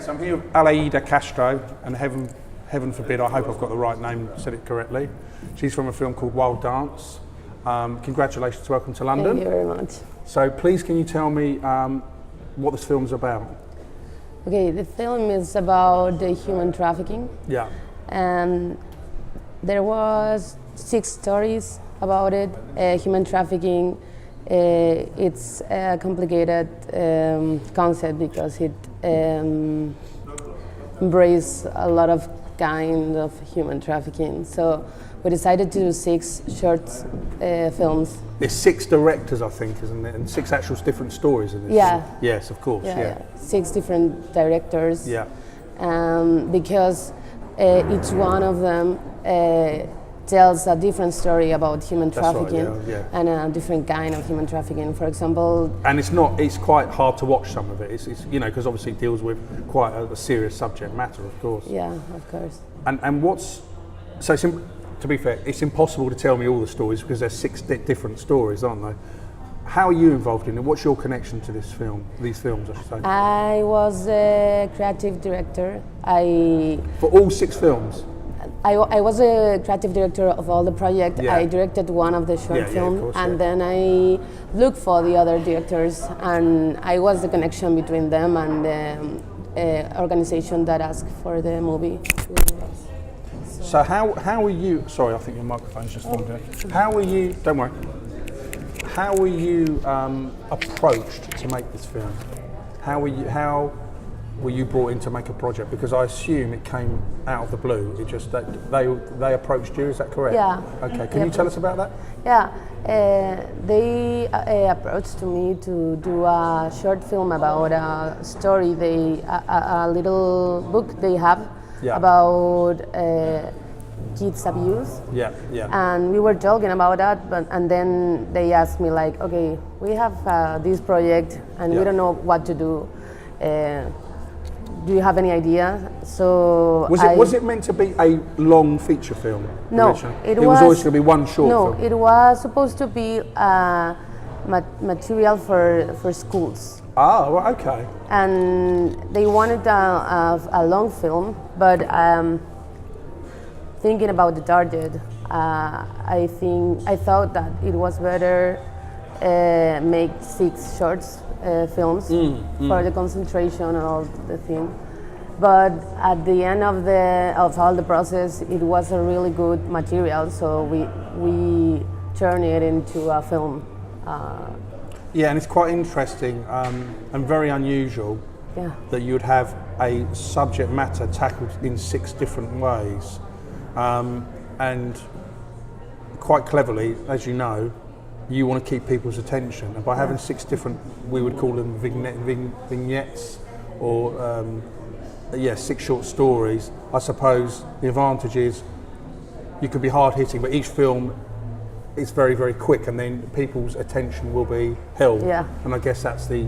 So I'm here with Aleida Castro, and heaven forbid, I hope I've got the right name, said it correctly. She's from a film called Wild Dance. Congratulations, welcome to London. Thank you very much. So please, can you tell me what this film's about? Okay, the film is about the human trafficking. Yeah. And there was 6 stories about it. Human trafficking, it's a complicated concept because it embraces a lot of kind of human trafficking. So we decided to do 6 short films. There's 6 directors, I think, isn't it? And 6 actual different stories in this. Yeah. Yes, of course. Yeah. 6 different directors. Yeah. Because each one of them tells a different story about human trafficking. Right, yeah. And a different kind of human trafficking. For example, and it's quite hard to watch some of it. It's you know, because obviously it deals with quite a serious subject matter, of course. Yeah, of course. And what's so to be fair, it's impossible to tell me all the stories because there's 6 different stories, aren't there? How are you involved in it? What's your connection to this film? These films, I should say. I was a creative director. For all 6 films. I was a creative director of all the project. Yeah. I directed one of the short films, and then I looked for the other directors, and I was the connection between them and the organization that asked for the movie. So how are you? Sorry, I think your microphone's just fallen down. How are you? Don't worry. How were you approached to make this film? How were you brought in to make a project? Because I assume it came out of the blue. It just they approached you. Is that correct? Yeah. Okay. Can you tell us about that? Yeah. They approached me to do a short film about a story. A little book they have about kids abuse. Yeah. Yeah. And we were talking about that, and then they asked me like, okay, we have this project and we don't know what to do. Do you have any idea? So was it meant to be a long feature film? No, it was always going to be one short film. No, it was supposed to be material for schools. Oh, well, okay. And they wanted a long film, but thinking about the target, I thought that it was better make 6 shorts. Films for the concentration and all the thing, but at the end of all the process, it was a really good material. So we turned it into a film. Yeah, and it's quite interesting and very unusual that you would have a subject matter tackled in 6 different ways, and quite cleverly, as you know. You want to keep people's attention, and by having 6 different, we would call them vignettes, or 6 short stories. I suppose the advantage is you could be hard hitting, but each film is very, very quick, and then people's attention will be held. Yeah. And I guess that's the.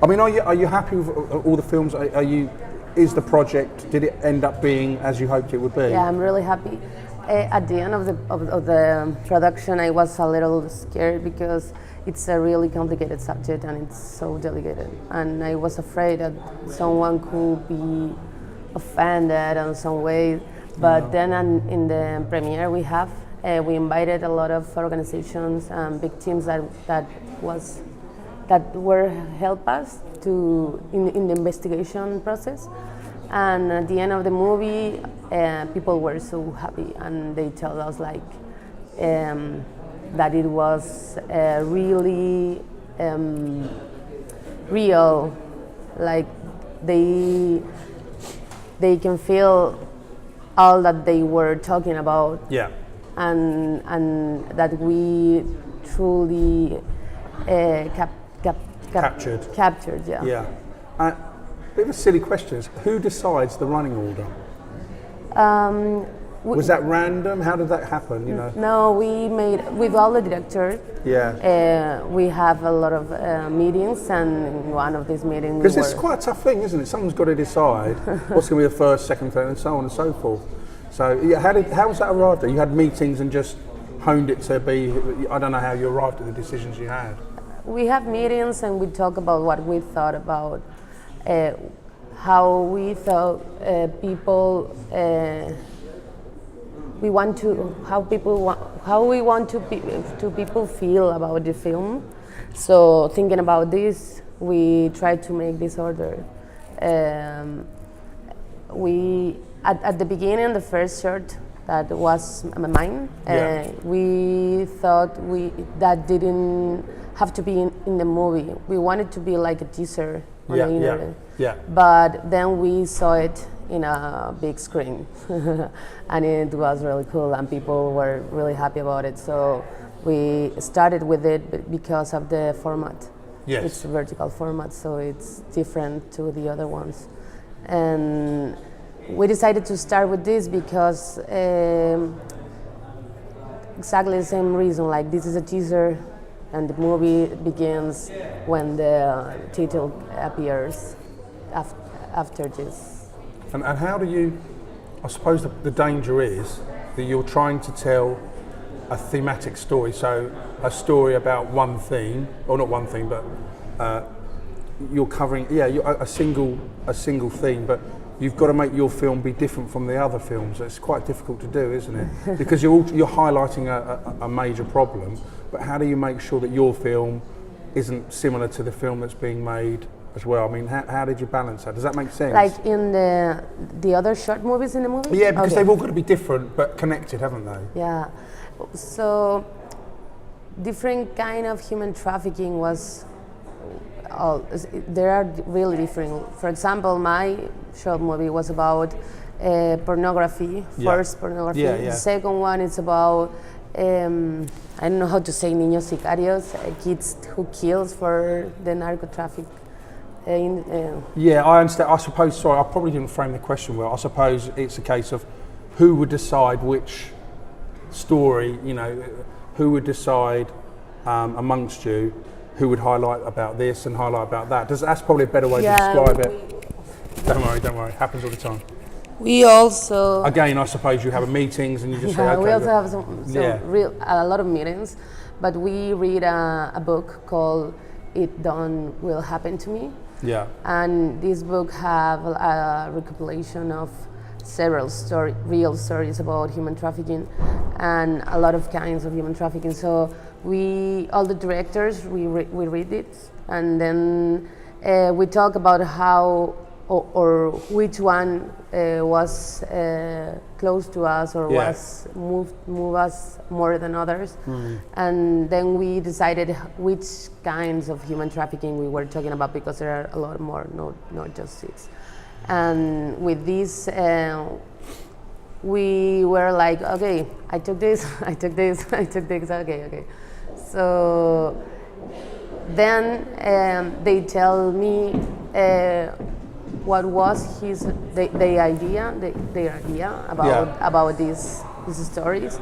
I mean, are you happy with all the films? Is the project? Did it end up being as you hoped it would be? Yeah, I'm really happy. At the end of the production, I was a little scared because it's a really complicated subject and it's so delicate. And I was afraid that someone could be offended in some way. But then in the premiere we invited a lot of organizations and big teams that were help us in the investigation process. And at the end of the movie, people were so happy, and they tell us like that it was really real. Like they can feel all that they were talking about. Yeah. And that we truly captured. Yeah. Yeah. Bit of a silly question is, who decides the running order? Was that random? How did that happen? You know? No, we made with all the directors. Yeah. We have a lot of meetings, and in one of these meetings. Because it's quite a tough thing, isn't it? Someone's got to decide what's going to be the first, second, third, and so on and so forth. So yeah, how was that arrived at? You had meetings and just honed it to be. I don't know how you arrived at the decisions you had. We have meetings and we talk about what we thought about how we thought people we want to how we want to people feel about the film. So thinking about this, we tried to make this order. We at the beginning, the first short that was mine. We thought that didn't have to be in the movie. We wanted to be like a teaser on the internet. But then we saw it in a big screen, and it was really cool, and people were really happy about it. So we started with it because of the format. Yes. It's a vertical format, so it's different to the other ones. And we decided to start with this because exactly the same reason, like this is a teaser and the movie begins when the title appears after this. And how do you, I suppose the danger is that you're trying to tell a thematic story, so a story about one theme, or not one theme, but you're covering a single theme, but you've got to make your film be different from the other films. It's quite difficult to do, isn't it? Because you're highlighting a major problem, but how do you make sure that your film isn't similar to the film that's being made as well? I mean, how did you balance that? Does that make sense? Like in the other short movies in the movie? Yeah, because they've all got to be different but connected, haven't they? Yeah. So different kind of human trafficking was they are really different. For example, my short movie was about pornography, forced pornography. The second one is about I don't know how to say niños sicarios, kids who kills for the narco traffic. Yeah, I understand. I suppose, sorry, I probably didn't frame the question well. I suppose it's a case of who would decide which story, who would decide amongst you who would highlight about this and highlight about that. That's probably a better way to describe it. Don't worry, it happens all the time. We also... Again, I suppose you have meetings and you just say, okay. We also have a lot of meetings, but we read a book called It Done Will Happen to Me. Yeah. And this book have a recompilation of several real stories about human trafficking and a lot of kinds of human trafficking. So all the directors, we read it, and then we talk about how or which one was close to us or was move us more than others. And then we decided which kinds of human trafficking we were talking about, because there are a lot more, not just six. And with this, we were like, okay, I took this, I took this, I took this, okay. So then they tell me what was their idea about these stories,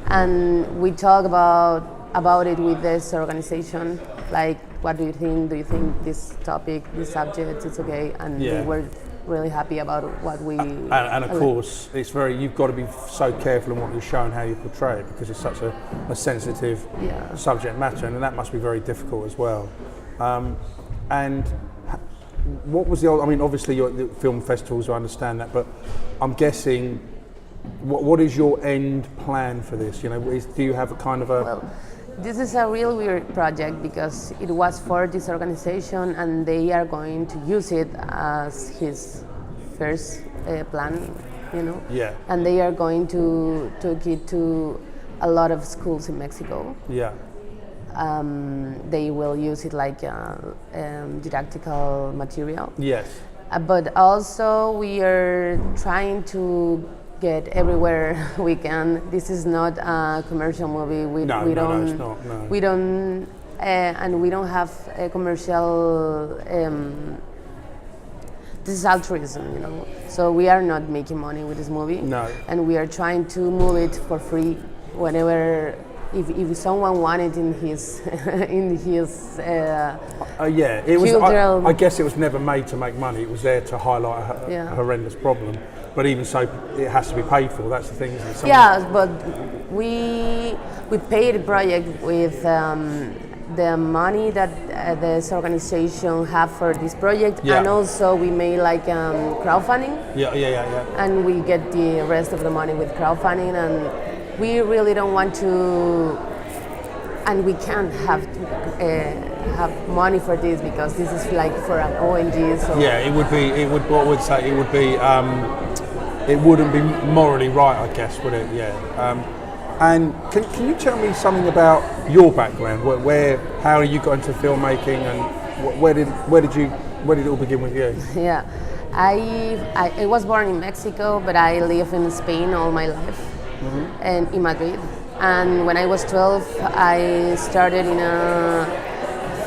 and we talk about it with this organization. Like, what do you think? Do you think this topic, this subject, is okay? And they were really happy about what we... And of course, it's you've got to be so careful in what you show and how you portray it, because it's such a sensitive subject matter, and that must be very difficult as well. And what was obviously you're at the film festivals, I understand that, but I'm guessing, what is your end plan for this? Do you have a kind of a... Well, this is a real weird project because it was for this organization, and they are going to use it as his first plan, Yeah. And they are going to take it to a lot of schools in Mexico. Yeah. They will use it like didactical material. Yes. But also we are trying to get everywhere we can. This is not a commercial movie. We don't. No, it's not. No. We don't, and we don't have a commercial. This is altruism, So we are not making money with this movie. No. And we are trying to move it for free whenever. If someone wanted in his it was. I guess it was never made to make money. It was there to highlight a horrendous problem. But even so, it has to be paid for. That's the thing. Isn't it? Yeah, but we paid the project with the money that this organization have for this project, Yeah. and also we made like crowdfunding, Yeah. and we get the rest of the money with crowdfunding, and we really don't want to, and we can't have money for this because this is like for an ONG. So Yeah, it would be. It would. What I would say, it would be. It wouldn't be morally right, I guess, would it? Yeah. And can you tell me something about your background? How you got into filmmaking, and where did it all begin with you? Yeah, I was born in Mexico, but I live in Spain all my life, and in Madrid. And when I was 12, I started in a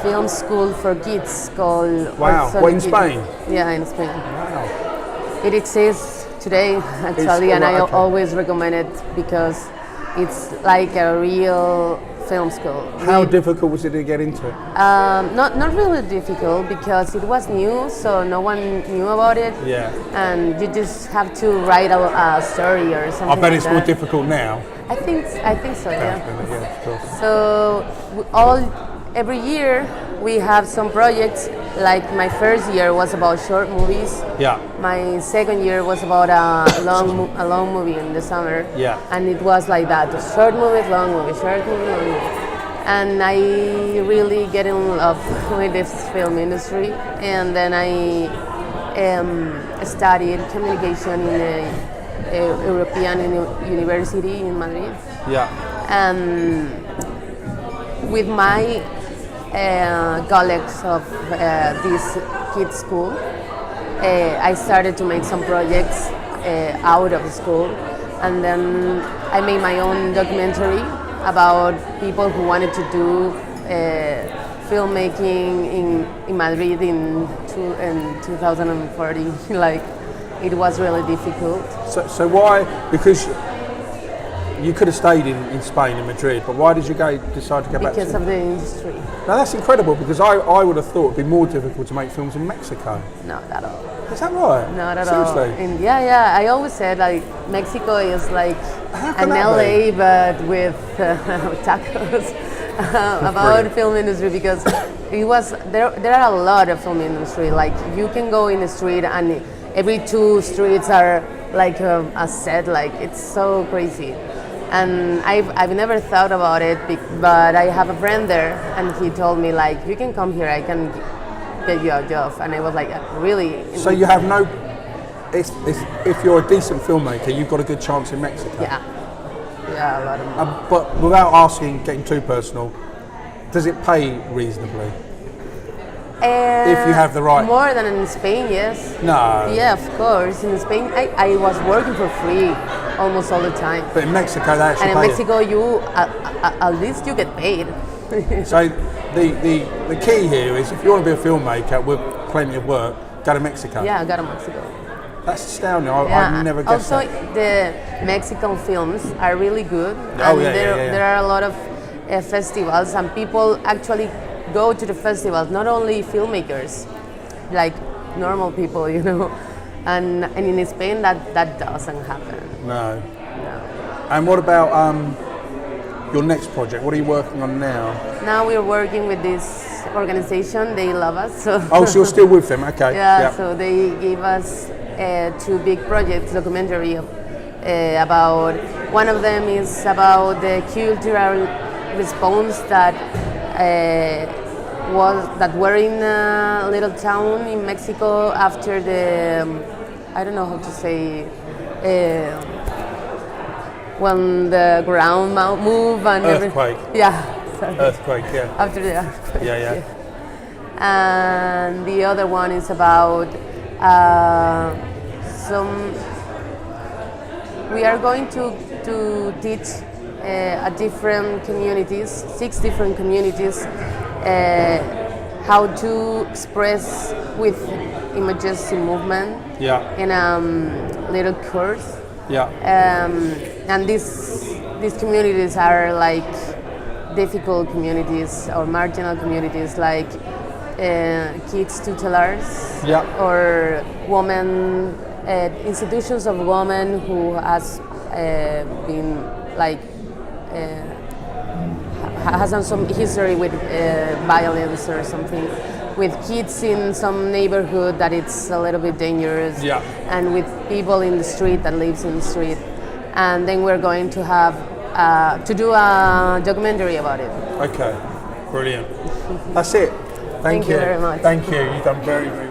film school for kids called. Wow! What, in Spain? Yeah, in Spain. Wow! It exists today, actually, and I always recommend it because it's like a real film school. How difficult was it to get into? Not really difficult because it was new, so no one knew about it. Yeah. And you just have to write a story or something. I bet like it's more difficult now. I think so. Yeah. Yeah, of course. So every year we have some projects. Like my first year was about short movies. Yeah. My second year was about a long movie in the summer. Yeah. And it was like that: short movies, long movies, short movie, long movie. And I really get in love with this film industry. And then I studied communication in a European university in Madrid. Yeah. And with my colleagues of this kids school, I started to make some projects out of school, and then I made my own documentary about people who wanted to do filmmaking in Madrid in 2040. Like, it was really difficult. So why? Because you could have stayed in Spain, in Madrid, but why did you decide to go back to? Because of the industry. Now that's incredible, because I would have thought it'd be more difficult to make films in Mexico. Not at all. Is that right? Not at Seriously? all. Yeah. I always said like Mexico is like an LA, but with tacos. About film industry, because it was there are a lot of film industry. Like, you can go in the street and every 2 streets are like a set. Like, it's so crazy. And I've never thought about it, but I have a friend there, and he told me, like, you can come here, I can get you a job. And I was like, really? So you have no. If you're a decent filmmaker, you've got a good chance in Mexico. Yeah, a lot of money. But without getting too personal, does it pay reasonably? If you have the right. More than in Spain, yes. No. Yeah, of course. In Spain, I was working for free almost all the time. But in Mexico, they actually And in pay Mexico, you at least you get paid. So the key here is, if you want to be a filmmaker with plenty of work, go to Mexico. Yeah, I got to Mexico. That's astounding. I've never guessed also, that. the Mexican films are really good. Oh, and yeah. There are a lot of festivals, and people actually go to the festivals, not only filmmakers, like normal people, you know. And in Spain, that doesn't happen. No. No. And what about your next project? What are you working on now? Now we're working with this organization. They love us. So Oh, so you're still with them? Okay. yeah, so they gave us 2 big projects, documentary about, one of them is about the cultural response that were in a little town in Mexico after the, I don't know how to say, when the ground moved and Earthquake. Sorry. Earthquake, yeah. After the earthquake. Yeah. And the other one is about we are going to teach at different communities, 6 different communities, how to express with images in movement. Yeah. In a little course. Yeah. And these communities are like difficult communities or marginal communities, like kids tutelars, Yeah. or women, institutions of women who has been like, has some history with violence or something, with kids in some neighborhood that it's a little bit dangerous, and with people in the street that lives in the street. And then we're going to have to do a documentary about it. Okay, brilliant. That's it. Thank you very much. Thank you. You've done very, very